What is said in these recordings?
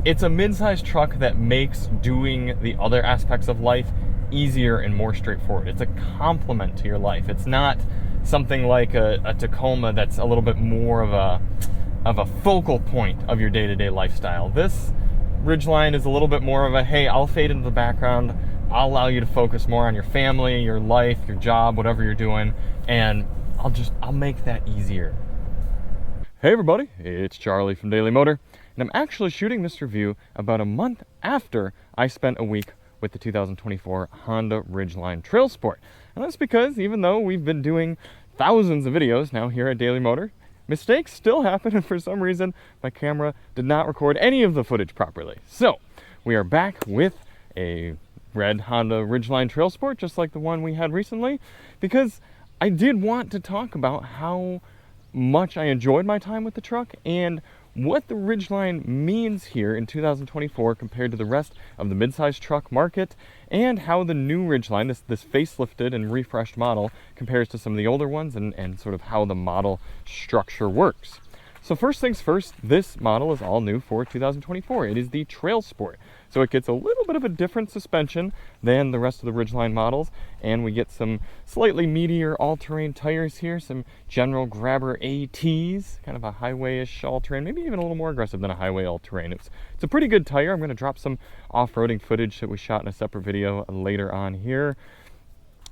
It's a midsize truck that makes doing the other aspects of life easier and more straightforward. It's a complement to your life. It's not something like a Tacoma that's a little bit more of a focal point of your day-to-day lifestyle. This Ridgeline is a little bit more of a, hey, I'll fade into the background. I'll allow you to focus more on your family, your life, your job, whatever you're doing, and I'll make that easier. Hey everybody, it's Charlie from Daily Motor, and I'm actually shooting this review about a month after I spent a week with the 2024 Honda Ridgeline Trailsport. And that's because even though we've been doing thousands of videos now here at Daily Motor, mistakes still happen, and for some reason my camera did not record any of the footage properly. So we are back with a red Honda Ridgeline Trailsport, just like the one we had recently, because I did want to talk about how much I enjoyed my time with the truck and what the Ridgeline means here in 2024 compared to the rest of the midsize truck market, and how the new Ridgeline, this facelifted and refreshed model, compares to some of the older ones, and sort of how the model structure works. So first things first, this model is all new for 2024. It is the Trailsport. So it gets a little bit of a different suspension than the rest of the Ridgeline models, and we get some slightly meatier all-terrain tires here, some general grabber ATs, kind of a highway-ish all-terrain, maybe even a little more aggressive than a highway all-terrain. It's a pretty good tire. I'm going to drop some off-roading footage that we shot in a separate video later on here.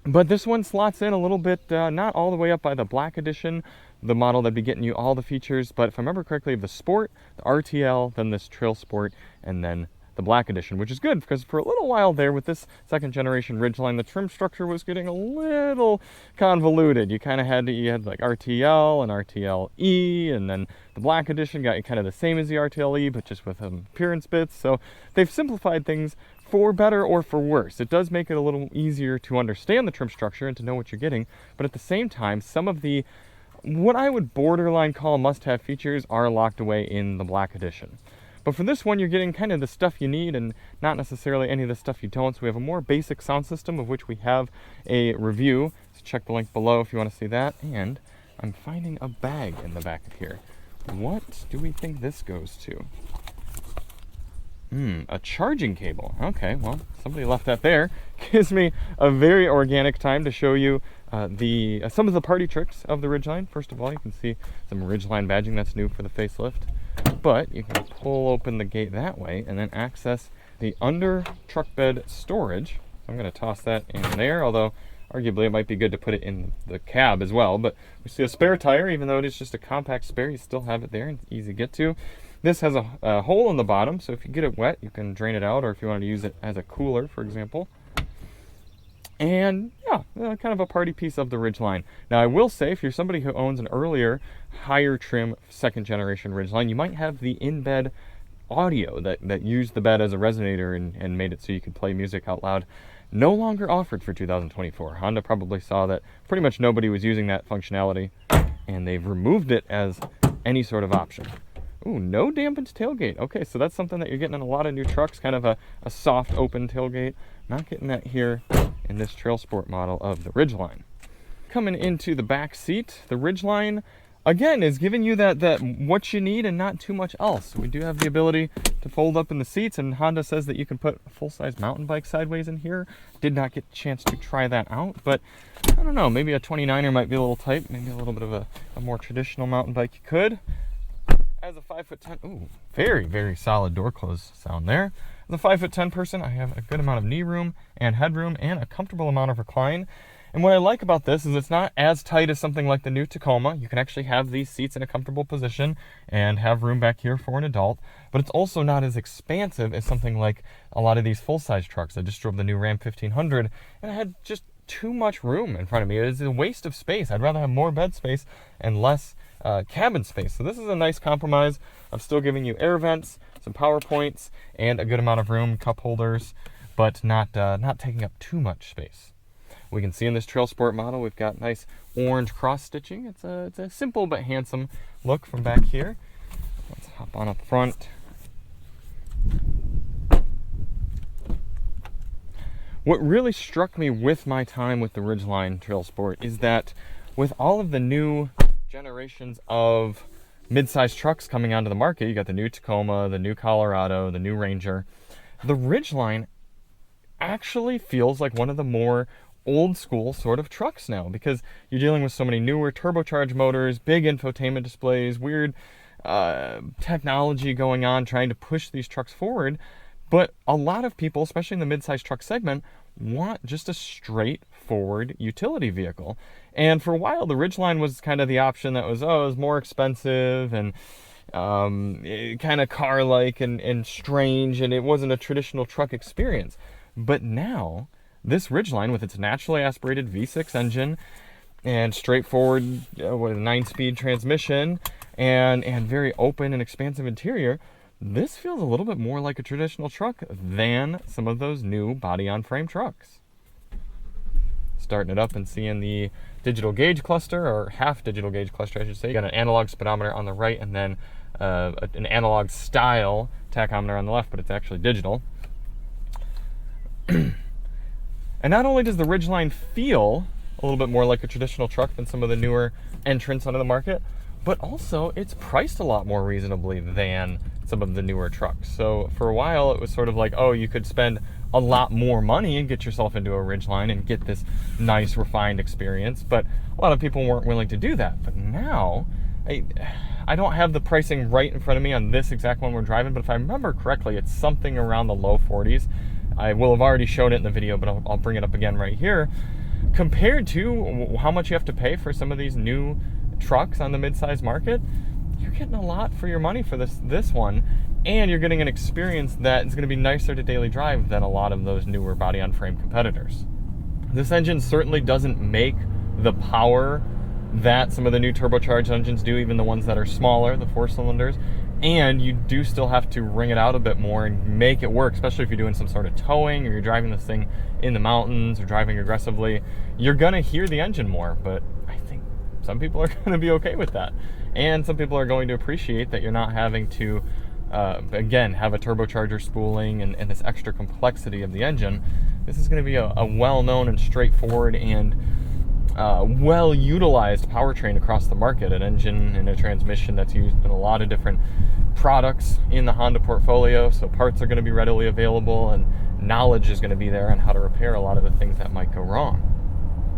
But this one slots in a little bit, not all the way up by the Black Edition, the model that'd be getting you all the features, but if I remember correctly, the Sport, the RTL, then this Trailsport, and then the Black Edition, which is good because for a little while there with this second generation Ridgeline, the trim structure was getting a little convoluted. You kind of had like RTL and RTLE, and then the Black Edition got you kind of the same as the RTLE, but just with appearance bits. So they've simplified things for better or for worse. It does make it a little easier to understand the trim structure and to know what you're getting, but at the same time, some of the what I would borderline call must-have features are locked away in the Black Edition. But for this one, you're getting kind of the stuff you need and not necessarily any of the stuff you don't. So we have a more basic sound system, of which we have a review. So check the link below if you want to see that. And I'm finding a bag in the back of here. What do we think this goes to? A charging cable. Okay, well, somebody left that there. Gives me a very organic time to show you some of the party tricks of the Ridgeline. First of all, you can see some Ridgeline badging that's new for the facelift. But you can pull open the gate that way and then access the under truck bed storage. I'm going to toss that in there, although arguably it might be good to put it in the cab as well. But we see a spare tire, even though it is just a compact spare, you still have it there and it's easy to get to. This has a hole in the bottom, so if you get it wet, you can drain it out, or if you want to use it as a cooler, for example. And yeah, kind of a party piece of the Ridgeline. Now I will say, if you're somebody who owns an earlier, higher trim second generation Ridgeline, you might have the in-bed audio that used the bed as a resonator and made it so you could play music out loud. No longer offered for 2024. Honda probably saw that pretty much nobody was using that functionality, and they've removed it as any sort of option. Ooh, no dampened tailgate. Okay, so that's something that you're getting in a lot of new trucks, kind of a soft open tailgate. Not getting that here in this Trailsport model of the Ridgeline. Coming into the back seat, the Ridgeline, again, is giving you that what you need and not too much else. We do have the ability to fold up in the seats, and Honda says that you can put a full-size mountain bike sideways in here. Did not get a chance to try that out, but I don't know, maybe a 29er might be a little tight, maybe a little bit of a more traditional mountain bike you could. As a 5'10", ooh, very, very solid door close sound there. As a 5'10" person, I have a good amount of knee room and headroom and a comfortable amount of recline. And what I like about this is it's not as tight as something like the new Tacoma. You can actually have these seats in a comfortable position and have room back here for an adult. But it's also not as expansive as something like a lot of these full-size trucks. I just drove the new Ram 1500 and I had just too much room in front of me. It is a waste of space. I'd rather have more bed space and less cabin space. So this is a nice compromise. I'm still giving you air vents, some power points, and a good amount of room, cup holders, but not taking up too much space. We can see in this Trailsport model we've got nice orange cross stitching. It's a simple but handsome look from back here. Let's hop on up front. What really struck me with my time with the Ridgeline Trailsport is that with all of the new generations of mid-size trucks coming onto the market. You got the new Tacoma, the new Colorado, the new Ranger. The Ridgeline actually feels like one of the more old school sort of trucks now, because you're dealing with so many newer turbocharged motors, big infotainment displays, weird technology going on trying to push these trucks forward. But a lot of people, especially in the mid-size truck segment, want just a straightforward utility vehicle. And for a while, the Ridgeline was kind of the option that was, it was more expensive and kind of car-like and strange, and it wasn't a traditional truck experience. But now, this Ridgeline, with its naturally aspirated V6 engine and straightforward with a 9-speed transmission and very open and expansive interior, this feels a little bit more like a traditional truck than some of those new body-on-frame trucks. Starting it up and seeing the digital gauge cluster, or half digital gauge cluster, I should say. You got an analog speedometer on the right and then an analog style tachometer on the left, but it's actually digital. And not only does the Ridgeline feel a little bit more like a traditional truck than some of the newer entrants onto the market, but also it's priced a lot more reasonably than some of the newer trucks. So for a while it was sort of like, oh, you could spend a lot more money and get yourself into a Ridgeline and get this nice refined experience, but a lot of people weren't willing to do that. But now, I don't have the pricing right in front of me on this exact one we're driving, but if I remember correctly, it's something around the low 40s. I will have already shown it in the video, but I'll bring it up again right here. Compared to how much you have to pay for some of these new trucks on the mid-size market, you're getting a lot for your money for this one, and you're getting an experience that is going to be nicer to daily drive than a lot of those newer body-on-frame competitors. This engine certainly doesn't make the power that some of the new turbocharged engines do, even the ones that are smaller, the 4-cylinders, and you do still have to wring it out a bit more and make it work, especially if you're doing some sort of towing or you're driving this thing in the mountains or driving aggressively. You're going to hear the engine more, but I think some people are going to be okay with that. And some people are going to appreciate that you're not having to, again, have a turbocharger spooling and this extra complexity of the engine. This is going to be a well-known and straightforward and well-utilized powertrain across the market, an engine and a transmission that's used in a lot of different products in the Honda portfolio, so parts are going to be readily available and knowledge is going to be there on how to repair a lot of the things that might go wrong.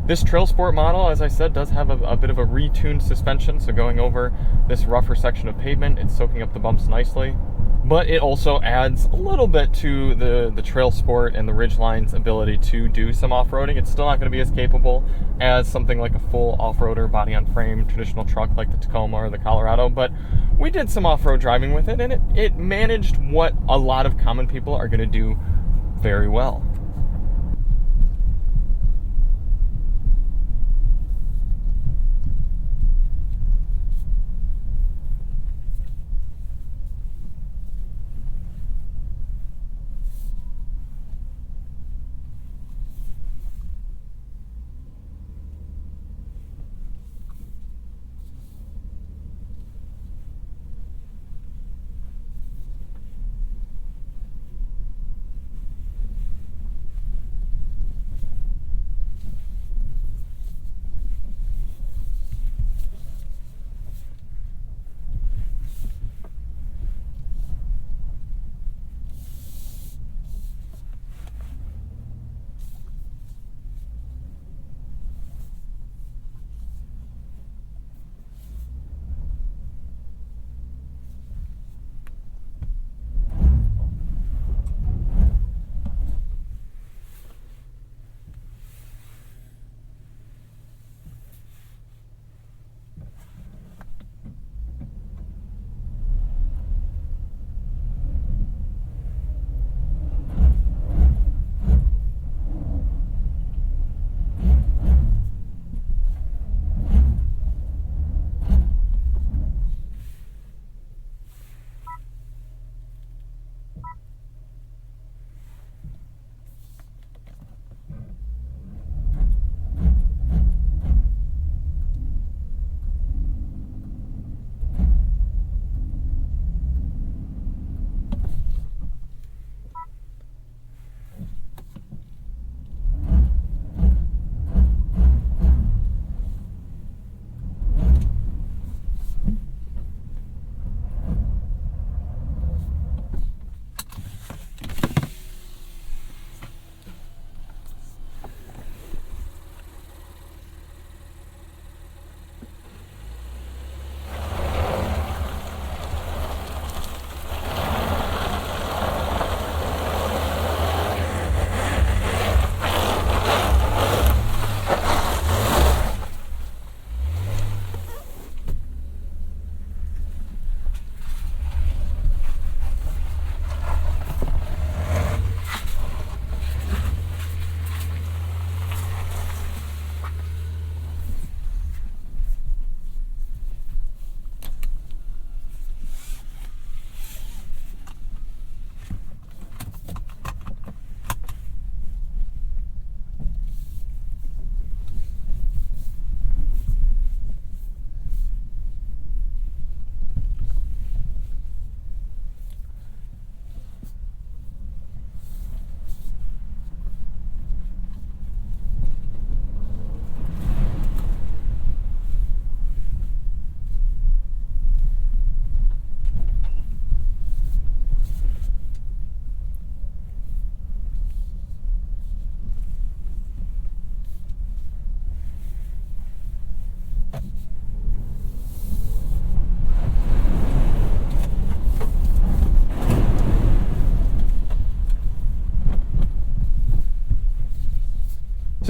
This Trailsport model, as I said, does have a bit of a retuned suspension, so going over this rougher section of pavement, it's soaking up the bumps nicely. But it also adds a little bit to the Trailsport and the Ridgeline's ability to do some off-roading. It's still not going to be as capable as something like a full off-roader body-on-frame traditional truck like the Tacoma or the Colorado, but we did some off-road driving with it, and it managed what a lot of common people are going to do very well.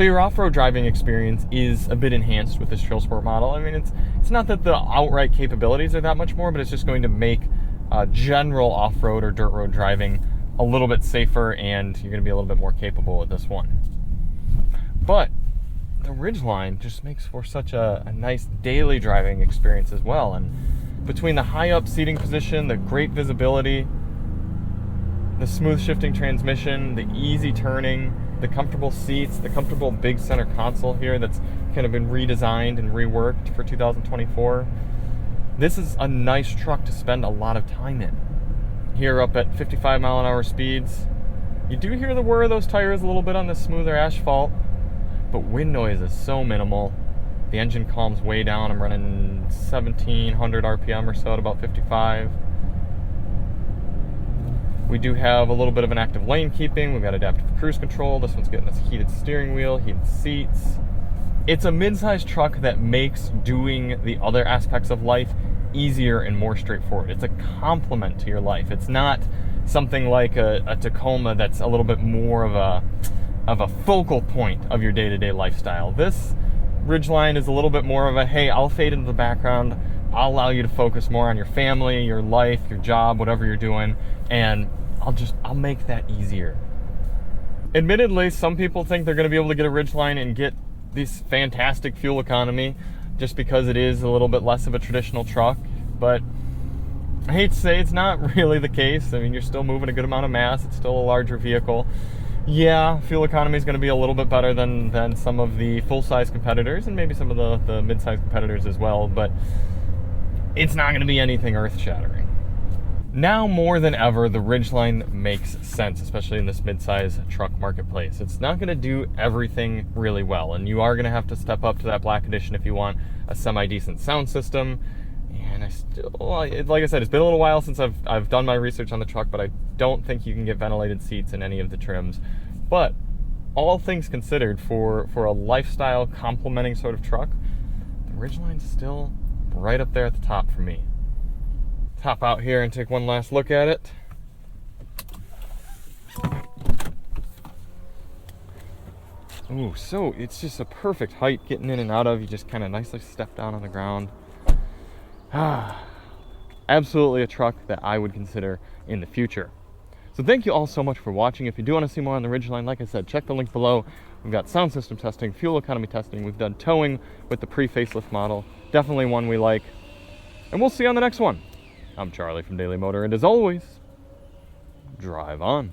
So your off-road driving experience is a bit enhanced with this Trailsport model. I mean, it's not that the outright capabilities are that much more, but it's just going to make general off-road or dirt road driving a little bit safer, and you're going to be a little bit more capable with this one. But the Ridgeline just makes for such a nice daily driving experience as well. And between the high up seating position, the great visibility, the smooth shifting transmission, the easy turning, the comfortable seats, the comfortable big center console here that's kind of been redesigned and reworked for 2024. This is a nice truck to spend a lot of time in. Here up at 55 mile an hour speeds, you do hear the whir of those tires a little bit on the smoother asphalt, but wind noise is so minimal. The engine calms way down. I'm running 1700 RPM or so at about 55. We do have a little bit of an active lane keeping. We've got adaptive cruise control. This one's getting this heated steering wheel, heated seats. It's a mid-size truck that makes doing the other aspects of life easier and more straightforward. It's a complement to your life. It's not something like a Tacoma that's a little bit more of a focal point of your day-to-day lifestyle. This Ridgeline is a little bit more of a, hey, I'll fade into the background. I'll allow you to focus more on your family, your life, your job, whatever you're doing, and I'll make that easier. Admittedly, some people think they're going to be able to get a Ridgeline and get this fantastic fuel economy just because it is a little bit less of a traditional truck, but I hate to say it's not really the case. I mean, you're still moving a good amount of mass. It's still a larger vehicle. Yeah, fuel economy is going to be a little bit better than some of the full-size competitors and maybe some of the mid-size competitors as well, but it's not going to be anything earth-shattering. Now more than ever, the Ridgeline makes sense, especially in this mid-size truck marketplace. It's not going to do everything really well, and you are going to have to step up to that Black Edition if you want a semi-decent sound system. And I still, like I said, it's been a little while since I've done my research on the truck, but I don't think you can get ventilated seats in any of the trims. But all things considered, for a lifestyle complementing sort of truck, the Ridgeline's still right up there at the top for me. Hop out here and take one last look at it. Ooh, so it's just a perfect height getting in and out of. You just kind of nicely step down on the ground. Absolutely a truck that I would consider in the future. So thank you all so much for watching. If you do want to see more on the Ridgeline, like I said, check the link below. We've got sound system testing, fuel economy testing. We've done towing with the pre-facelift model. Definitely one we like. And we'll see you on the next one. I'm Charlie from Daily Motor, and as always, drive on.